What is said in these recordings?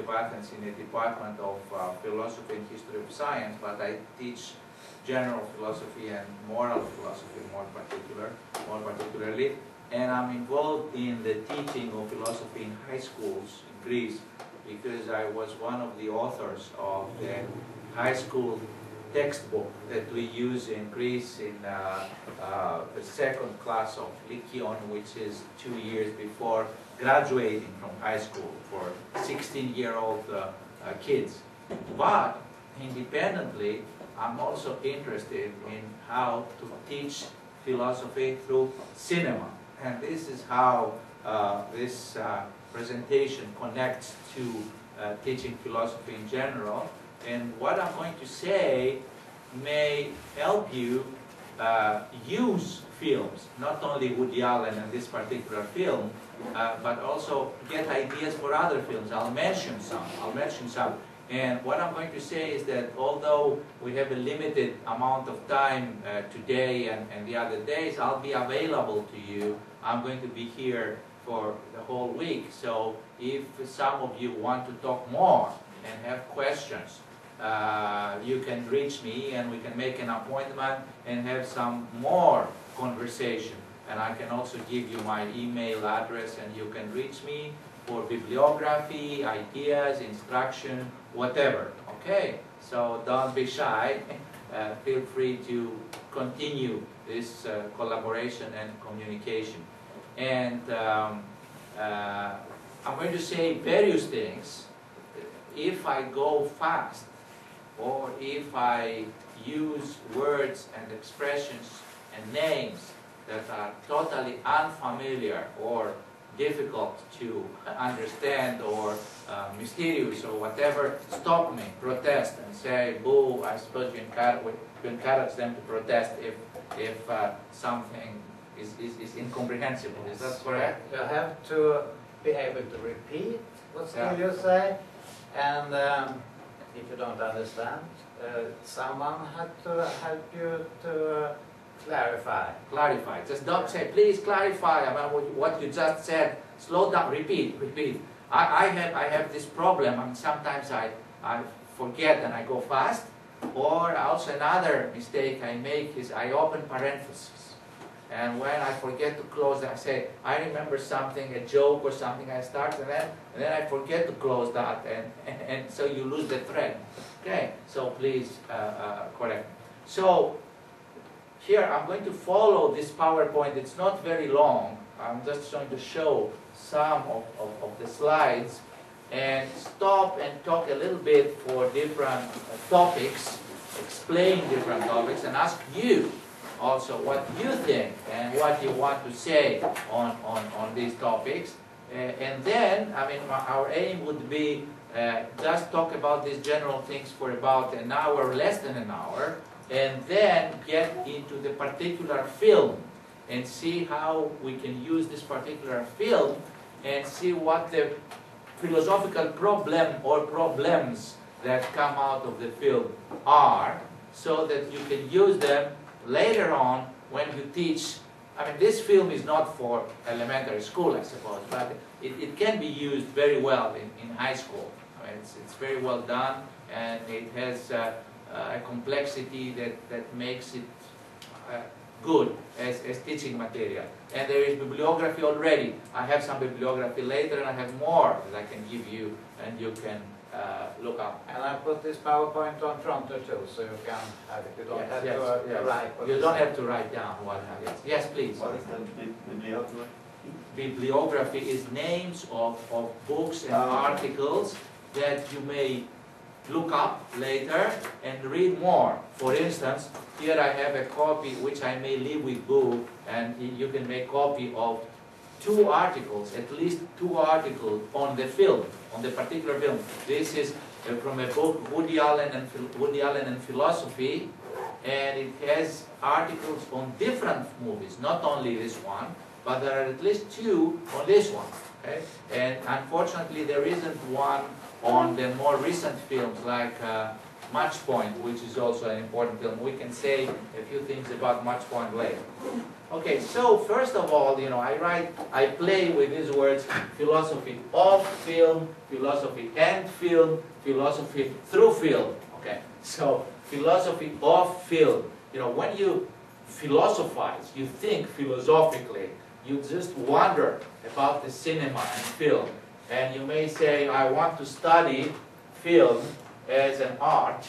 of Athens in the Department of Philosophy and History of Science, but I teach general philosophy and moral philosophy more particularly. And I'm involved in the teaching of philosophy in high schools in Greece because I was one of the authors of the high school textbook that we use in Greece in the second class of Lyceon, which is 2 years before graduating from high school for 16-year-old kids. But independently, I'm also interested in how to teach philosophy through cinema. And this is how this presentation connects to teaching philosophy in general. And what I'm going to say may help you use films, not only Woody Allen and this particular film, but also get ideas for other films. I'll mention some. And what I'm going to say is that although we have a limited amount of time today and the other days, I'll be available to you. I'm going to be here for the whole week. So if some of you want to talk more and have questions, you can reach me and we can make an appointment and have some more conversation. And I can also give you my email address and you can reach me for bibliography, ideas, instruction, whatever. Okay? So don't be shy. Feel free to continue this collaboration and communication. And I'm going to say various things. If I go fast, or if I use words and expressions and names that are totally unfamiliar or difficult to understand or mysterious or whatever, stop me, protest, and say, boo. I suppose you encourage them to protest if something is incomprehensible. Is that correct? You have to be able to repeat what Stelios say, and if you don't understand, someone had to help you to clarify. Clarify. Just don't say, please clarify about what you just said. Slow down. Repeat. I have this problem, and sometimes I forget and I go fast. Or also another mistake I make is I open parentheses. And when I forget to close, I say, I remember something, a joke or something I start, and then I forget to close that, and so you lose the thread. Okay, so please correct me. So here I'm going to follow this PowerPoint. It's not very long. I'm just going to show some of the slides and stop and talk a little bit for different topics, explain different topics, and ask you also what you think and what you want to say on these topics. And then, I mean, our aim would be just talk about these general things for about an hour, less than an hour, and then get into the particular film and see how we can use this particular film and see what the philosophical problem or problems that come out of the film are, so that you can use them later on when you teach. I mean, this film is not for elementary school, I suppose, but it can be used very well in high school. I mean, it's very well done, and it has a complexity that makes it good as teaching material. And there is bibliography already. I have some bibliography later, and I have more that I can give you, and you can look up. And I put this PowerPoint on fronter too, so you can have it. You don't have to write. You don't have to write down what it is. Yes, please. What is the bibliography? Bibliography is names of books and articles that you may look up later and read more. For instance, here I have a copy which I may leave with Boo, and you can make copy of 2 articles, at least 2 articles on the film, on the particular film. This is from a book, Woody Allen and Philosophy, and it has articles on different movies, not only this one, but there are at least 2 on this one. Okay? And unfortunately, there isn't one on the more recent films like Match Point, which is also an important film. We can say a few things about Match Point later. Okay, so first of all, I play with these words: philosophy of film, philosophy and film, philosophy through film. Okay, so philosophy of film. When you philosophize, you think philosophically, you just wonder about the cinema and film, and you may say, I want to study film as an art.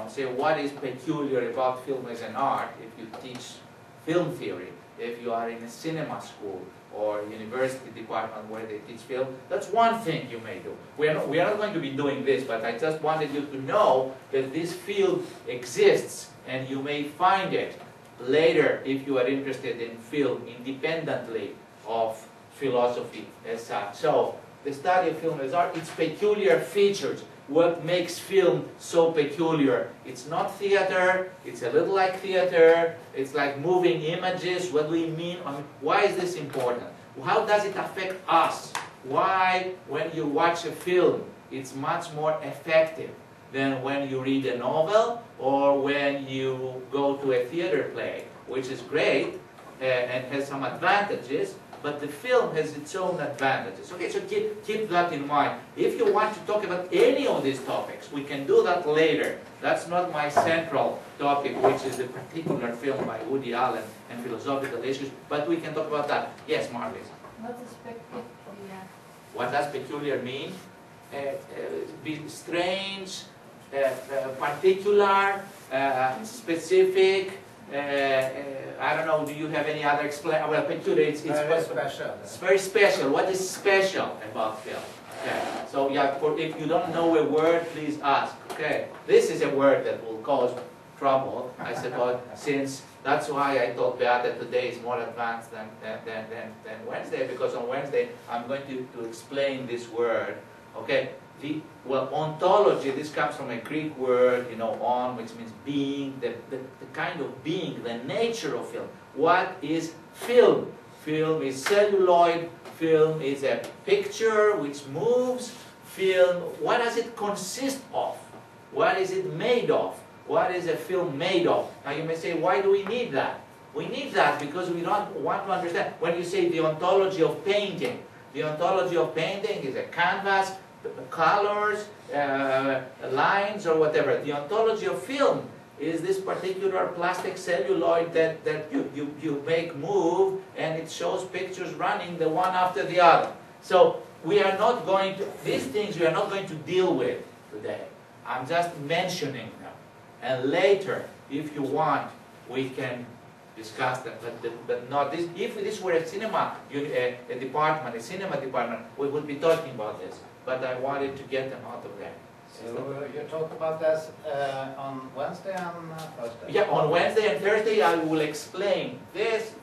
Say what is peculiar about film as an art if you teach film theory, if you are in a cinema school or university department where they teach film. That's one thing you may do. We are not going to be doing this, but I just wanted you to know that this field exists, and you may find it later if you are interested in film independently of philosophy as such. So the study of film as art, its peculiar features. What makes film so peculiar? It's not theater, it's a little like theater, it's like moving images. What do we mean? Why is this important? How does it affect us? Why, when you watch a film, it's much more effective than when you read a novel or when you go to a theater play, which is great and has some advantages, but the film has its own advantages. Okay, so keep that in mind. If you want to talk about any of these topics, we can do that later. That's not my central topic, which is the particular film by Woody Allen and philosophical issues, but we can talk about that. Yes, Marlies? What is peculiar? What does peculiar mean? Be strange, particular, specific. I don't know, do you have any other explanation? Well, peculiar, it's very special. It's very special. What is special about film? Okay. So yeah, if you don't know a word, please ask. Okay. This is a word that will cause trouble, I suppose, since that's why I thought Beata today is more advanced than Wednesday, because on Wednesday I'm going to explain this word. Okay. Well, ontology, this comes from a Greek word, on, which means being, the kind of being, the nature of film. What is film? Film is celluloid, film is a picture which moves. Film, what does it consist of? What is it made of? What is a film made of? Now you may say, why do we need that? We need that because we don't want to understand. When you say the ontology of painting, the ontology of painting is a canvas, colors, lines, or whatever. The ontology of film is this particular plastic celluloid that you make move, and it shows pictures running the one after the other. So we are not going to, these things we are not going to deal with today. I'm just mentioning them. And later, if you want, we can discuss them, but not this. If this were a cinema department, a cinema department, we would be talking about this. But I wanted to get them out of there. So you talk about this on Wednesday and Thursday? Yeah, on Wednesday and Thursday I will explain this,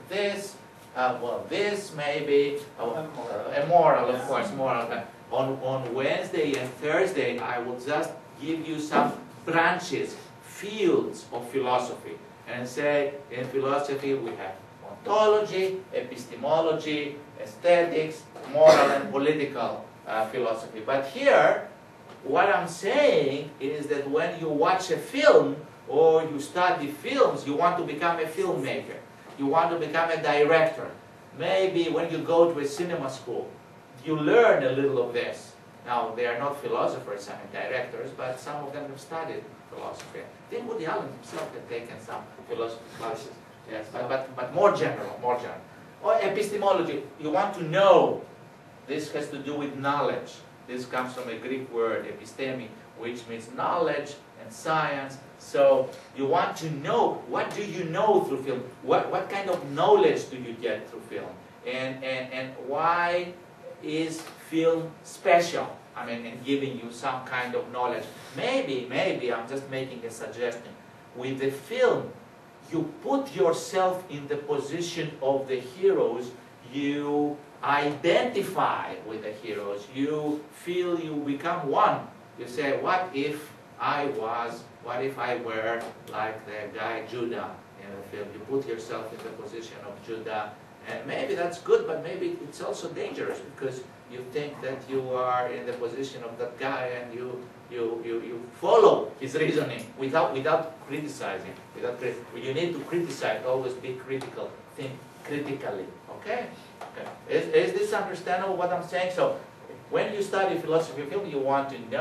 well, this may be a moral, of course, moral. On Wednesday and Thursday I will just give you some branches, fields of philosophy, and say in philosophy we have ontology, epistemology, aesthetics, moral and political philosophy. But here, what I'm saying is that when you watch a film or you study films, you want to become a filmmaker. You want to become a director. Maybe when you go to a cinema school, you learn a little of this. Now, they are not philosophers and directors, but some of them have studied philosophy. I think Woody Allen himself had taken some philosophy classes. Yes, but more general, more general. Or epistemology, you want to know. This has to do with knowledge. This comes from a Greek word, episteme, which means knowledge and science. So you want to know, what do you know through film? What kind of knowledge do you get through film? And why is film special? I mean, in giving you some kind of knowledge. Maybe, I'm just making a suggestion. With the film, you put yourself in the position of the heroes. You identify with the heroes. You feel you become one. You say, what if I were like the guy Judah in the film? You put yourself in the position of Judah. And maybe that's good, but maybe it's also dangerous, because you think that you are in the position of that guy and you follow his reasoning without criticizing. You need to criticize, always be critical, think critically. Okay? Okay. Is this understandable what I'm saying? So when you study philosophy of film, you want to know